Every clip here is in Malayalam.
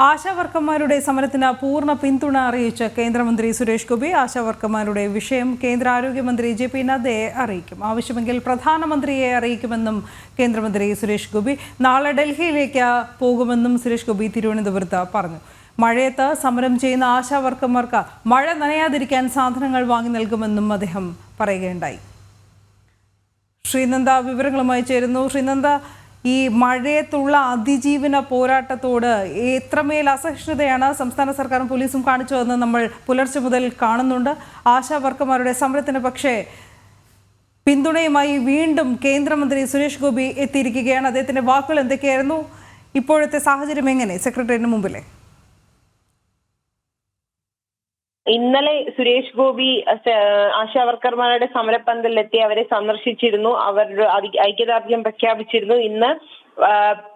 ആശാവർക്കർമാരുടെ സമരത്തിന് പൂർണ്ണ പിന്തുണ അറിയിച്ച കേന്ദ്രമന്ത്രി സുരേഷ് ഗോപി ആശാവർക്കർമാരുടെ വിഷയം കേന്ദ്ര ആരോഗ്യമന്ത്രി ജെ.പി. നദ്ദയെ അറിയിക്കും. ആവശ്യമെങ്കിൽ പ്രധാനമന്ത്രിയെ അറിയിക്കുമെന്നും കേന്ദ്രമന്ത്രി സുരേഷ് ഗോപി. നാളെ ഡൽഹിയിലേക്ക് പോകുമെന്നും സുരേഷ് ഗോപി തിരുവനന്തപുരത്ത് പറഞ്ഞു. മഴയത്ത് സമരം ചെയ്യുന്ന ആശാവർക്കർമാർക്ക് മഴ നനയാതിരിക്കാൻ സാധനങ്ങൾ വാങ്ങി നൽകുമെന്നും അദ്ദേഹം പറയുകയുണ്ടായി. ശ്രീനന്ദ വിവരങ്ങളുമായി ചേരുന്നു. ശ്രീനന്ദ, ഈ മഴയത്തുള്ള അതിജീവന പോരാട്ടത്തോട് എത്രമേൽ അസഹിഷ്ണുതയാണ് സംസ്ഥാന സർക്കാരും പോലീസും കാണിച്ചതെന്ന് നമ്മൾ പുലർച്ചെ മുതൽ കാണുന്നുണ്ട്. ആശാവർക്കർമാരുടെ സമരത്തിന് പക്ഷേ പിന്തുണയുമായി വീണ്ടും കേന്ദ്രമന്ത്രി സുരേഷ് ഗോപി എത്തിയിരിക്കുകയാണ്. അദ്ദേഹത്തിന്റെ വാക്കുകൾ എന്തൊക്കെയായിരുന്നു? ഇപ്പോഴത്തെ സാഹചര്യം എങ്ങനെ സെക്രട്ടേറിയറ്റിന് മുമ്പിലെ? ഇന്നലെ സുരേഷ് ഗോപി ആശാവർക്കർമാരുടെ സമരപ്പന്തലിലെത്തി അവരെ സന്ദർശിച്ചിരുന്നു. അവരുടെ ഐക്യദാർഢ്യം പ്രഖ്യാപിച്ചിരുന്നു. ഇന്ന്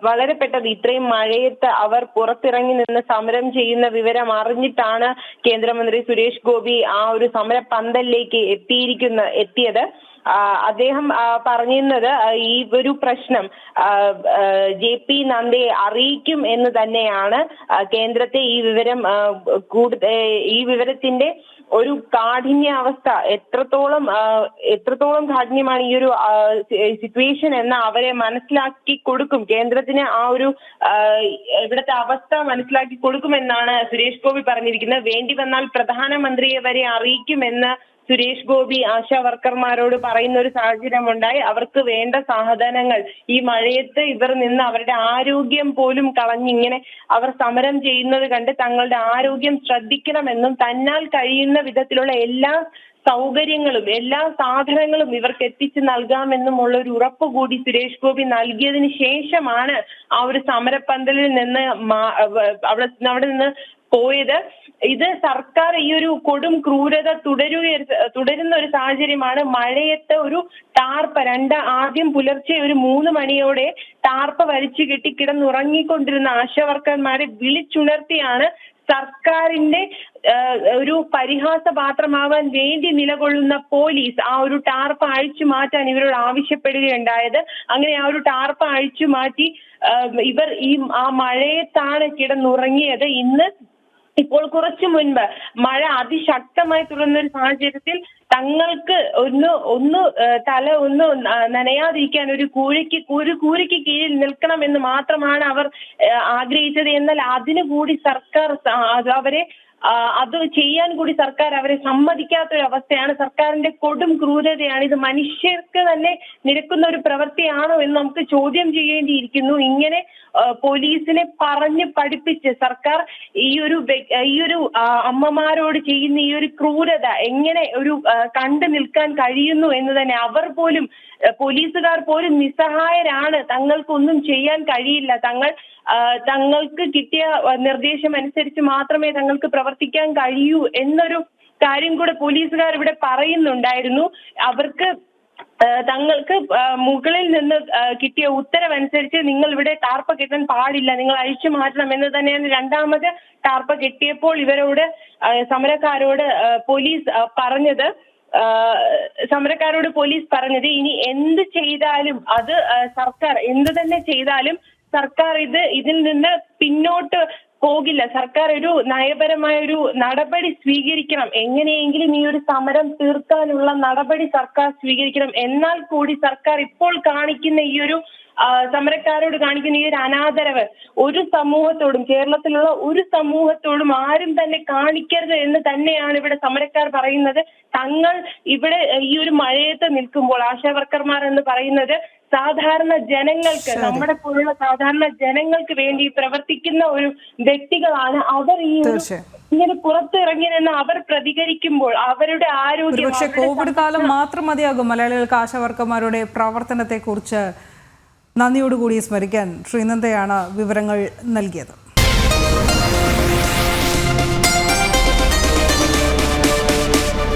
വളരെ പെട്ടെന്ന് ഇത്രയും മഴയത്ത് അവർ പുറത്തിറങ്ങി നിന്ന് സമരം ചെയ്യുന്ന വിവരം അറിഞ്ഞിട്ടാണ് കേന്ദ്രമന്ത്രി സുരേഷ് ഗോപി ആ ഒരു സമരപ്പന്തലിലേക്ക് എത്തിയത്. അദ്ദേഹം പറയുന്നത് ഈ ഒരു പ്രശ്നം ജെ.പി. നദ്ദയെ അറിയിക്കും എന്ന് തന്നെയാണ്. കേന്ദ്രത്തെ ഈ വിവരത്തിന്റെ ഒരു കാഠിന്യാവസ്ഥ എത്രത്തോളം കാഠിന്യമാണ് ഈ ഒരു സിറ്റുവേഷൻ എന്ന് അവരെ മനസ്സിലാക്കി കൊടുക്കും. കേന്ദ്രത്തിന് ആ ഒരു ഇവിടുത്തെ അവസ്ഥ മനസ്സിലാക്കി കൊടുക്കുമെന്നാണ് സുരേഷ് ഗോപി പറഞ്ഞിരിക്കുന്നത്. വേണ്ടി വന്നാൽ പ്രധാനമന്ത്രിയെ വരെ അറിയിക്കുമെന്ന് സുരേഷ് ഗോപി ആശാവർക്കർമാരോട് പറയുന്ന ഒരു സാഹചര്യമുണ്ടായി. അവർക്ക് വേണ്ട സാധനങ്ങൾ ഈ മഴയത്ത് ഇവർ നിന്ന് അവരുടെ ആരോഗ്യം പോലും കളഞ്ഞിങ്ങനെ അവർ സമരം ചെയ്യുന്നത് കണ്ട് തങ്ങളുടെ ആരോഗ്യം ശ്രദ്ധിക്കണമെന്നും തന്നാൽ കഴിയുന്ന വിധത്തിലുള്ള എല്ലാ സൗകര്യങ്ങളും എല്ലാ സാധനങ്ങളും ഇവർക്ക് എത്തിച്ചു നൽകാമെന്നുമുള്ള ഒരു ഉറപ്പ് കൂടി സുരേഷ് ഗോപി നൽകിയതിന് ശേഷമാണ് ആ ഒരു സമരപ്പന്തലിൽ നിന്ന് അവിടെ നിന്ന് പോയത്. ഇത് സർക്കാർ ഈ ഒരു കൊടും ക്രൂരത തുടരുന്ന ഒരു സാഹചര്യമാണ്. മഴയത്ത് ഒരു ടാർപ്പ ആദ്യം പുലർച്ചെ ഒരു 3 മണിയോടെ ടാർപ്പ വലിച്ചു കെട്ടി കിടന്നുറങ്ങിക്കൊണ്ടിരുന്ന ആശാവർക്കർമാരെ വിളിച്ചുണർത്തിയാണ് സർക്കാരിന്റെ ഒരു പരിഹാസപാത്രമാവാൻ വേണ്ടി നിലകൊള്ളുന്ന പോലീസ് ആ ഒരു ടാർപ്പ അഴിച്ചു മാറ്റാൻ ഇവരോട് ആവശ്യപ്പെടുകയുണ്ടായത്. അങ്ങനെ ആ ഒരു ടാർപ്പ അഴിച്ചു മാറ്റി ഇവർ ആ മഴയത്താണ് കിടന്നുറങ്ങിയത്. ഇപ്പോൾ കുറച്ചു മുൻപ് മഴ അതിശക്തമായി തുടർന്ന ഒരു സാഹചര്യത്തിൽ തങ്ങൾക്ക് ഒന്ന് തല നനയാതിരിക്കാൻ ഒരു കൂരയ്ക്ക് കീഴിൽ നിൽക്കണമെന്ന് മാത്രമാണ് അവർ ആഗ്രഹിച്ചത്. എന്നാൽ അതിനു കൂടി സർക്കാർ അത് ചെയ്യാൻ കൂടി സർക്കാർ അവരെ സമ്മതിക്കാത്തൊരു അവസ്ഥയാണ്. സർക്കാരിന്റെ കൊടും ക്രൂരതയാണ്. ഇത് മനുഷ്യർക്ക് തന്നെ നിരക്കുന്ന ഒരു പ്രവൃത്തിയാണോ എന്ന് നമുക്ക് ചോദ്യം ചെയ്യേണ്ടിയിരിക്കുന്നു. ഇങ്ങനെ പോലീസിനെ പറഞ്ഞ് പഠിപ്പിച്ച് സർക്കാർ ഈ ഒരു അമ്മമാരോട് ചെയ്യുന്ന ഈ ഒരു ക്രൂരത എങ്ങനെ കണ്ടു നിൽക്കാൻ കഴിയുന്നു എന്ന് തന്നെ പോലീസുകാർ പോലും നിസ്സഹായരാണ്. തങ്ങൾക്കൊന്നും ചെയ്യാൻ കഴിയില്ല. തങ്ങൾക്ക് കിട്ടിയ നിർദ്ദേശം അനുസരിച്ച് മാത്രമേ തങ്ങൾക്ക് പ്രവർത്തിക്കാൻ കഴിയൂ എന്നൊരു കാര്യം കൂടെ പോലീസുകാർ ഇവിടെ പറയുന്നുണ്ടായിരുന്നു. തങ്ങൾക്ക് മുകളിൽ നിന്ന് കിട്ടിയ ഉത്തരവനുസരിച്ച് നിങ്ങൾ ഇവിടെ ടാർപ്പ കെട്ടാൻ പാടില്ല, നിങ്ങൾ അഴിച്ചു മാറ്റണം എന്ന് തന്നെയാണ് രണ്ടാമത് ടാർപ്പ കെട്ടിയപ്പോൾ സമരക്കാരോട് പോലീസ് പറഞ്ഞത് ഇനി എന്ത് ചെയ്താലും അത് സർക്കാർ എന്ത് തന്നെ ചെയ്താലും സർക്കാർ ഇതിൽ നിന്ന് പിന്നോട്ട് പോകില്ല. സർക്കാർ ഒരു നയപരമായ ഒരു നടപടി സ്വീകരിക്കണം. എങ്ങനെയെങ്കിലും ഈ ഒരു സമരം തീർക്കാനുള്ള നടപടി സർക്കാർ സ്വീകരിക്കണം. എന്നാൽ കൂടി സർക്കാർ ഇപ്പോൾ കാണിക്കുന്ന ഈ ഒരു സമരക്കാരോട് കാണിക്കുന്ന ഈ ഒരു അനാദരവ് ഒരു സമൂഹത്തോടും കേരളത്തിലുള്ള ഒരു സമൂഹത്തോടും ആരും തന്നെ കാണിക്കരുത് എന്ന് തന്നെയാണ് ഇവിടെ സമരക്കാർ പറയുന്നത്. തങ്ങൾ ഇവിടെ ഈ ഒരു മഴയത്ത് നിൽക്കുമ്പോൾ ആശാവർക്കർമാർ എന്ന് പറയുന്നത് സാധാരണ ജനങ്ങൾക്ക്, നമ്മുടെ പോലുള്ള സാധാരണ ജനങ്ങൾക്ക് വേണ്ടി പ്രവർത്തിക്കുന്ന ഒരു വ്യക്തികളാണ്. അവർ ഇങ്ങനെ പുറത്തിറങ്ങി നിന്ന് അവർ പ്രതികരിക്കുമ്പോൾ അവരുടെ ആരോഗ്യം കോവിഡ് കാലം മാത്രം മതിയാകും മലയാളികൾക്ക് ആശാവർക്കർമാരുടെ പ്രവർത്തനത്തെ കുറിച്ച് നന്ദിയോടുകൂടി സ്മരിക്കാൻ. ശ്രീനന്ദയാണ് വിവരങ്ങൾ നൽകിയത്.